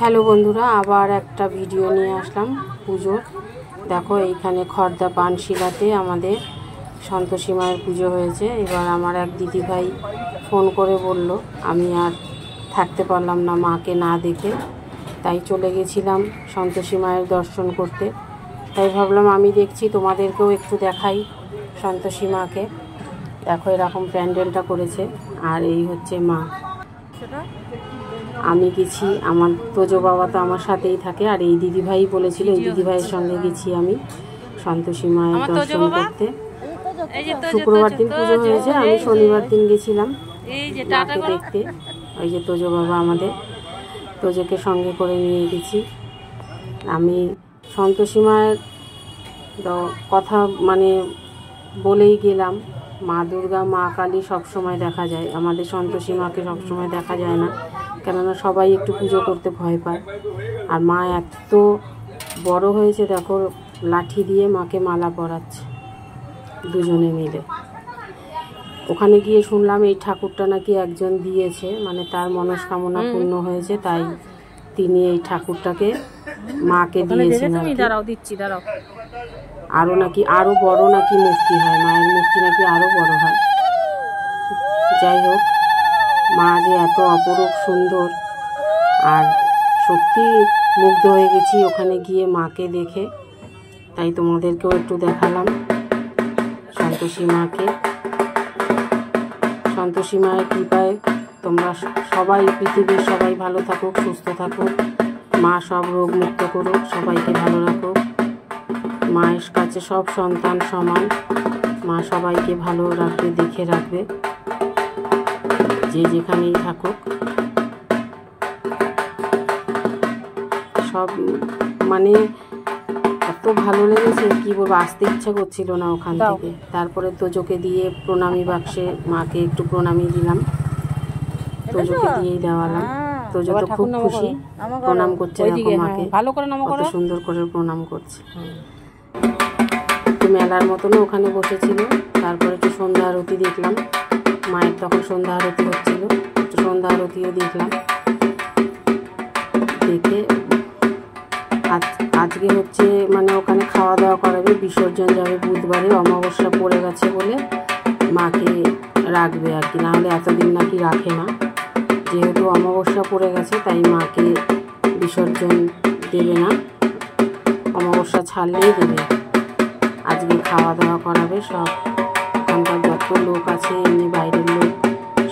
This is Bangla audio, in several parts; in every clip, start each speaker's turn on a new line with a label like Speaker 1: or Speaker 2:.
Speaker 1: হ্যালো বন্ধুরা, আবার একটা ভিডিও নিয়ে আসলাম পুজোর। দেখো এইখানে খর্দা পানশিলাতে আমাদের সন্তোষী মায়ের পুজো হয়েছে। এবার আমার এক দিদিভাই ফোন করে বলল, আমি আর থাকতে পারলাম না মাকে না দেখে, তাই চলে গেছিলাম সন্তোষী মায়ের দর্শন করতে। তাই ভাবলাম আমি দেখছি তোমাদেরকেও একটু দেখাই সন্তোষী মাকে। দেখো এরকম প্যান্ডেলটা করেছে, আর এই হচ্ছে মা। আমি গেছি, আমার তোজো বাবা তো আমার সাথেই থাকে, আর এই দিদিভাই বলেছিল, এই দিদিভাইয়ের সঙ্গে গেছি আমি সন্তোষী মায়ের দর্শন করতে। শুক্রবার দিন পুজো হয়েছে, আমি শনিবার দিন গেছিলাম মাকে দেখতে। ওই যে তোজো বাবা আমাদের, তোজোকে সঙ্গে করে নিয়ে গেছি। আমি সন্তোষী মায়ের কথা মানে বলেই গেলাম, মা দুর্গা মা কালী সবসময় দেখা যায়, আমাদের সন্তোষী মাকে সবসময় দেখা যায় না, কেননা সবাই একটু পুজো করতে ভয় পায়। আর মা এত বড় হয়েছে, দেখো লাঠি দিয়ে মাকে মালা পরাচ্ছে দুজনে মিলে। ওখানে গিয়ে শুনলাম এই ঠাকুরটা নাকি একজন দিয়েছে, মানে তার মনস্কামনা পূর্ণ হয়েছে, তাই তিনি এই ঠাকুরটাকে মাকে দিয়েছেন। আরও নাকি আরও বড় নাকি মূর্তি হয়, মায়ের মূর্তি নাকি আরও বড় হয়। যাই হোক, মা যে এত অপরূপ সুন্দর, আর সত্যি মুগ্ধ হয়ে গেছি ওখানে গিয়ে মাকে দেখে। তাই তোমাদেরকেও একটু দেখালাম সন্তোষী মাকে। সন্তোষী মায়ের কৃপায় তোমরা সবাই, পৃথিবীর সবাই ভালো থাকুক, সুস্থ থাকুক, মা সব রোগ মুক্ত করুক, সবাইকে ভালো রাখুক। মায়ের কাছে সব সন্তান সমান, মা সবাইকে ভালো রাখবে, দেখে রাখবে, যে যেখানেই থাকুক। সব মানে এত ভালো লেগেছে, কি বলবো, আসতে ইচ্ছা করছিল না ওখান থেকে। তারপরে তোজোকে দিয়ে প্রণামী বাক্সে মাকে একটু প্রণামী দিলাম, তোজোকে দিয়েই দেওয়ালাম। তোজো তো খুব খুশি, প্রণাম করছে, দেখো মাকে কত সুন্দর করে প্রণাম করছে। একটু মেলার মতনও ওখানে বসেছিল। তারপরে একটু সন্ধ্যা আরতি দেখলাম, মায়ের তখন সন্ধ্যা আরতি হচ্ছিল, একটু সন্ধ্যা আরতিও দেখলাম। দেখে আজকে হচ্ছে মানে ওখানে খাওয়া দাওয়া করাবে, বিসর্জন যাবে বুধবারে, অমাবস্যা পড়ে গেছে বলে মাকে রাখবে আর কি, নাহলে এতদিন নাকি রাখে না। যেহেতু অমাবস্যা পড়ে গেছে তাই মাকে বিসর্জন দেবে না, অমাবস্যা ছাড়লেই দেবে। আজকে খাওয়া দাওয়া করাবে সব, ওখানকার যত লোক আছে এমনি বাইরের লোক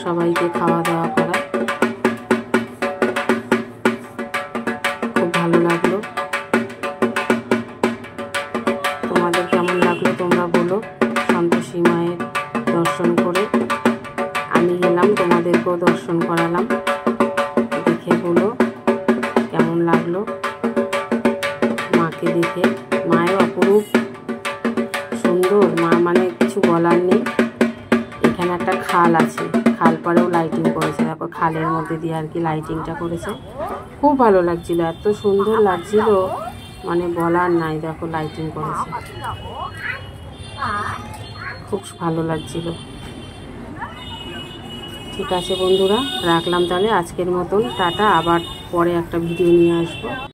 Speaker 1: সবাইকে খাওয়া দাওয়া করায়। খুব ভালো লাগলো। তোমাদের কেমন লাগলো তোমরা বলো। সন্তোষী মায়ের দর্শন করে আমি গেলাম, তোমাদেরকেও দর্শন করালাম, দেখে বলো কেমন লাগলো মাকে দেখে। মায়ের অপরূপ সুন্দর, মা মানে কিছু বলার নেই। এখানে একটা খাল আছে, খাল পাড়েও লাইটিং করেছে, তারপর খালের মধ্যে দিয়ে আর কি লাইটিংটা করেছে। খুব ভালো লাগছিল, এত সুন্দর লাগছিল মানে বলার নাই। দেখো লাইটিং করেছে, খুব ভালো লাগছিল। ঠিক আছে বন্ধুরা, রাখলাম তাহলে আজকের মতন, টাটা। আবার পরে একটা ভিডিও নিয়ে আসবো।